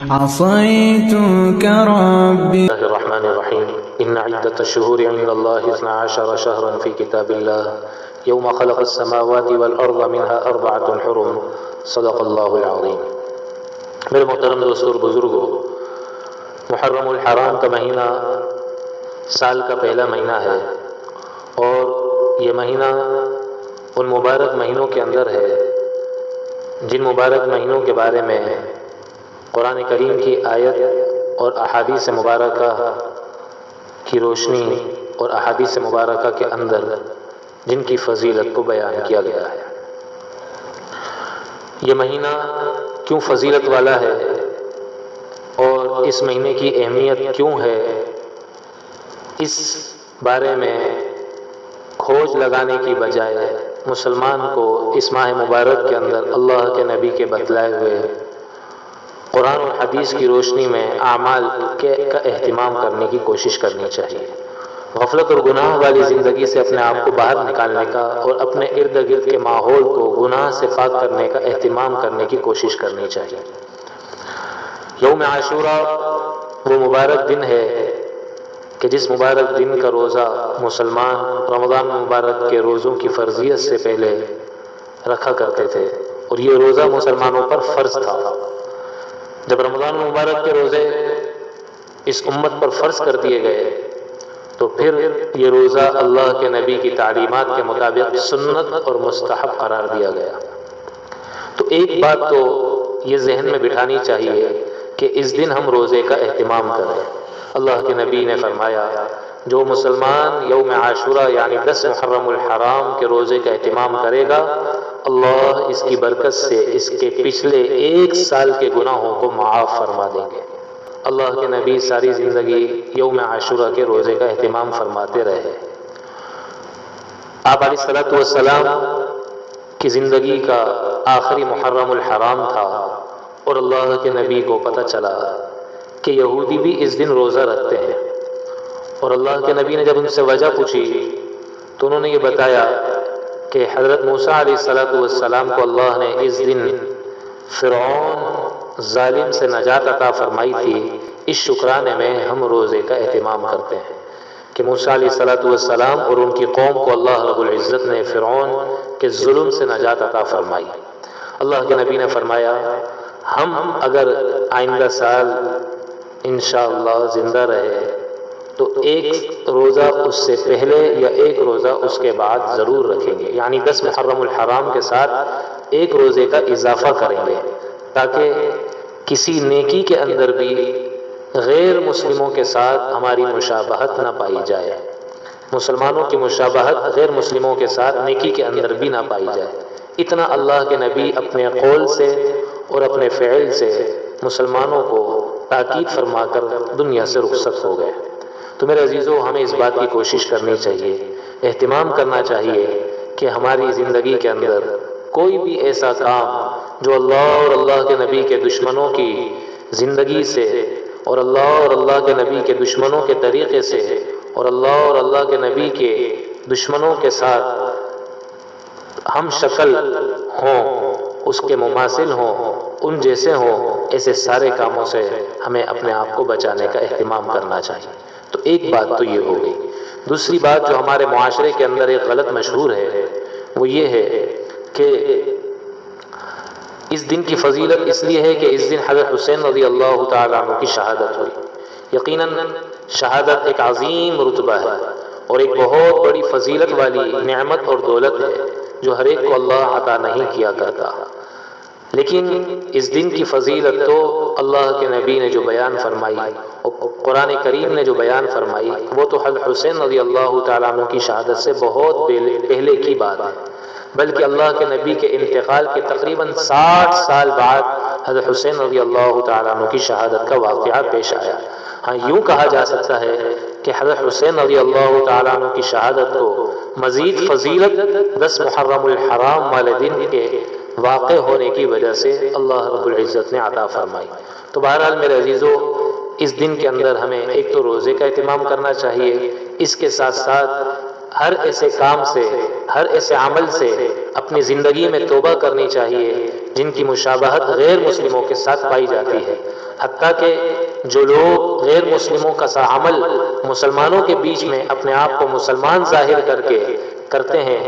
عصيتك ربي. الله الرحمن الرحيم. إن عدة الشهور عند الله 12 شهرا في كتاب الله يوم خلق السماوات والأرض منها 4 حرم. صدق اللہ العظیم. میرے محترم دوستوں اور بزرگوں، محرم الحرام کا مہینہ سال کا پہلا مہینہ ہے، اور یہ مہینہ ان مبارک مہینوں کے اندر ہے جن مبارک مہینوں کے بارے میں قرآن کریم کی آیت اور احادیث مبارکہ کی روشنی اور احادیث مبارکہ کے اندر جن کی فضیلت کو بیان کیا گیا ہے. یہ مہینہ کیوں فضیلت والا ہے اور اس مہینے کی اہمیت کیوں ہے، اس بارے میں کھوج لگانے کی بجائے مسلمان کو اس ماہ مبارک کے اندر اللہ کے نبی کے بتلائے ہوئے قرآن اور حدیث کی روشنی میں اعمال کا اہتمام کرنے کی کوشش کرنی چاہیے. غفلت اور گناہ والی زندگی سے اپنے آپ کو باہر نکالنے کا اور اپنے ارد گرد کے ماحول کو گناہ سے پاک کرنے کا اہتمام کرنے کی کوشش کرنی چاہیے. یوم عاشوراء وہ مبارک دن ہے کہ جس مبارک دن کا روزہ مسلمان رمضان مبارک کے روزوں کی فرضیت سے پہلے رکھا کرتے تھے، اور یہ روزہ مسلمانوں پر فرض تھا. جب رمضان مبارک کے روزے اس امت پر فرض کر دیے گئے تو پھر یہ روزہ اللہ کے نبی کی تعلیمات کے مطابق سنت اور مستحب قرار دیا گیا. تو ایک بات تو یہ ذہن میں بٹھانی چاہیے کہ اس دن ہم روزے کا اہتمام کریں. اللہ کے نبی نے فرمایا، جو مسلمان یوم عاشوراء یعنی 10 محرم الحرام کے روزے کا اہتمام کرے گا، اللہ اس کی برکت سے اس کے پچھلے 1 سال کے گناہوں کو معاف فرما دیں گے. اللہ کے نبی ساری زندگی یوم عاشوراء کے روزے کا اہتمام فرماتے رہے. آپ علیہ الصلوۃ والسلام کی زندگی کا آخری محرم الحرام تھا، اور اللہ کے نبی کو پتہ چلا کہ یہودی بھی اس دن روزہ رکھتے ہیں. اور اللہ کے نبی نے جب ان سے وجہ پوچھی تو انہوں نے یہ بتایا کہ حضرت موسیٰ علیہ السلام کو اللہ نے اس دن فرعون ظالم سے نجات عطا فرمائی تھی. اس شکرانے میں ہم روزے کا اہتمام کرتے ہیں کہ موسیٰ علیہ السلام اور ان کی قوم کو اللہ رب العزت نے فرعون کے ظلم سے نجات عطا فرمائی. اللہ کے نبی نے فرمایا، ہم اگر آئندہ سال انشاءاللہ زندہ رہے تو 1 روزہ اس سے پہلے یا 1 روزہ اس کے بعد ضرور رکھیں گے، یعنی 10 محرم الحرام کے ساتھ 1 روزے کا اضافہ کریں گے، تاکہ کسی نیکی کے اندر بھی غیر مسلموں کے ساتھ ہماری مشابہت نہ پائی جائے. مسلمانوں کی مشابہت غیر مسلموں کے ساتھ نیکی کے اندر بھی نہ پائی جائے. اتنا اللہ کے نبی اپنے قول سے اور اپنے فعل سے مسلمانوں کو تاکید فرما کر دنیا سے رخصت ہو گئے. تو میرے عزیزو، ہمیں اس بات کی کوشش کرنی چاہیے، اہتمام کرنا چاہیے کہ ہماری زندگی کے اندر کوئی بھی ایسا کام جو اللہ اور اللہ کے نبی کے دشمنوں کی زندگی سے اور اللہ اور اللہ کے نبی کے دشمنوں کے طریقے سے اور اللہ اور اللہ کے نبی کے دشمنوں کے ساتھ ہم شکل ہوں، اس کے مماثل ہوں، ان جیسے ہوں، ایسے سارے کاموں سے ہمیں اپنے آپ کو بچانے کا اہتمام کرنا چاہیے. تو ایک بات تو یہ ہو گئی. دوسری بات جو ہمارے معاشرے کے اندر ایک غلط مشہور ہے وہ یہ ہے کہ اس دن کی فضیلت اس لیے ہے کہ اس دن حضرت حسین رضی اللہ تعالیٰ عنہ کی شہادت ہوئی. یقیناً شہادت ایک عظیم رتبہ ہے اور ایک بہت بڑی فضیلت والی نعمت اور دولت ہے جو ہر ایک کو اللہ عطا نہیں کیا کرتا. لیکن اس دن کی فضیلت تو اللہ کے نبی نے جو بیان فرمائی اور قرآن کریم نے جو بیان فرمائی وہ تو حضرت حسین رضی اللہ تعالیٰ عنہ کی شہادت سے بہت پہلے کی بات ہے، بلکہ اللہ کے نبی کے انتقال کے تقریباً 60 سال بعد حضرت حسین رضی اللہ تعالیٰ عنہ کی شہادت کا واقعہ پیش آیا. ہاں، یوں کہا جا سکتا ہے کہ حضرت حسین رضی اللہ تعالیٰ عنہ کی شہادت کو مزید فضیلت 10 محرم الحرام والے دن کے واقع ہونے کی وجہ سے اللہ رب العزت نے عطا فرمائی. تو بہرحال میرے عزیزو، اس دن کے اندر ہمیں ایک تو روزے کا اہتمام کرنا چاہیے، اس کے ساتھ ساتھ ہر ایسے کام سے، ہر ایسے عمل سے اپنی زندگی میں توبہ کرنی چاہیے جن کی مشابہت غیر مسلموں کے ساتھ پائی جاتی ہے. حتیٰ کہ جو لوگ غیر مسلموں کا سا عمل مسلمانوں کے بیچ میں اپنے آپ کو مسلمان ظاہر کر کے کرتے ہیں،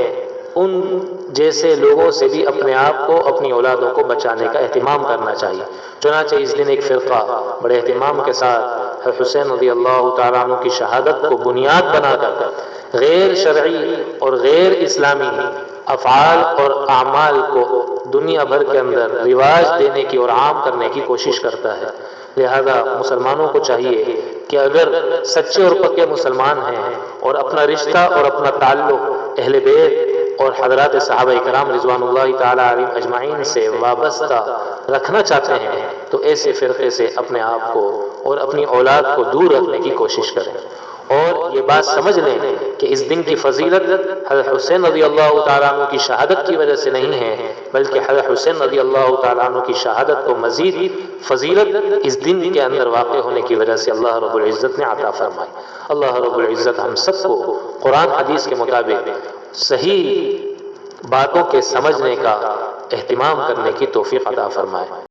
ان جیسے لوگوں سے بھی اپنے آپ کو، اپنی اولادوں کو بچانے کا اہتمام کرنا چاہیے۔ چنانچہ اس دن ایک فرقہ بڑے اہتمام کے ساتھ حسین رضی اللہ تعالیٰ عنہ کی شہادت کو بنیاد بنا کر غیر شرعی اور غیر اسلامی افعال اور اعمال کو دنیا بھر کے اندر رواج دینے کی اور عام کرنے کی کوشش کرتا ہے۔ لہذا مسلمانوں کو چاہیے کہ اگر سچے اور پکے مسلمان ہیں اور اپنا رشتہ اور اپنا تعلق اہل بیت اور حضرات صحابہ کرام رضوان اللہ تعالیٰ علیہم اجمعین سے وابستہ رکھنا چاہتے ہیں تو ایسے فرقے سے اپنے آپ کو اور اپنی اولاد کو دور رکھنے کی کوشش کریں، اور یہ بات سمجھ لیں کہ اس دن کی فضیلت حضرت حسین رضی اللہ تعالیٰ عنہ کی شہادت کی وجہ سے نہیں ہے، بلکہ حضرت حسین رضی اللہ تعالیٰ عنہ کی شہادت کو مزید فضیلت اس دن کے اندر واقع ہونے کی وجہ سے اللہ رب العزت نے عطا فرمائی۔ اللہ رب العزت ہم سب کو قرآن حدیث کے مطابق صحیح باتوں کے سمجھنے کا اہتمام کرنے کی توفیق عطا فرمائے۔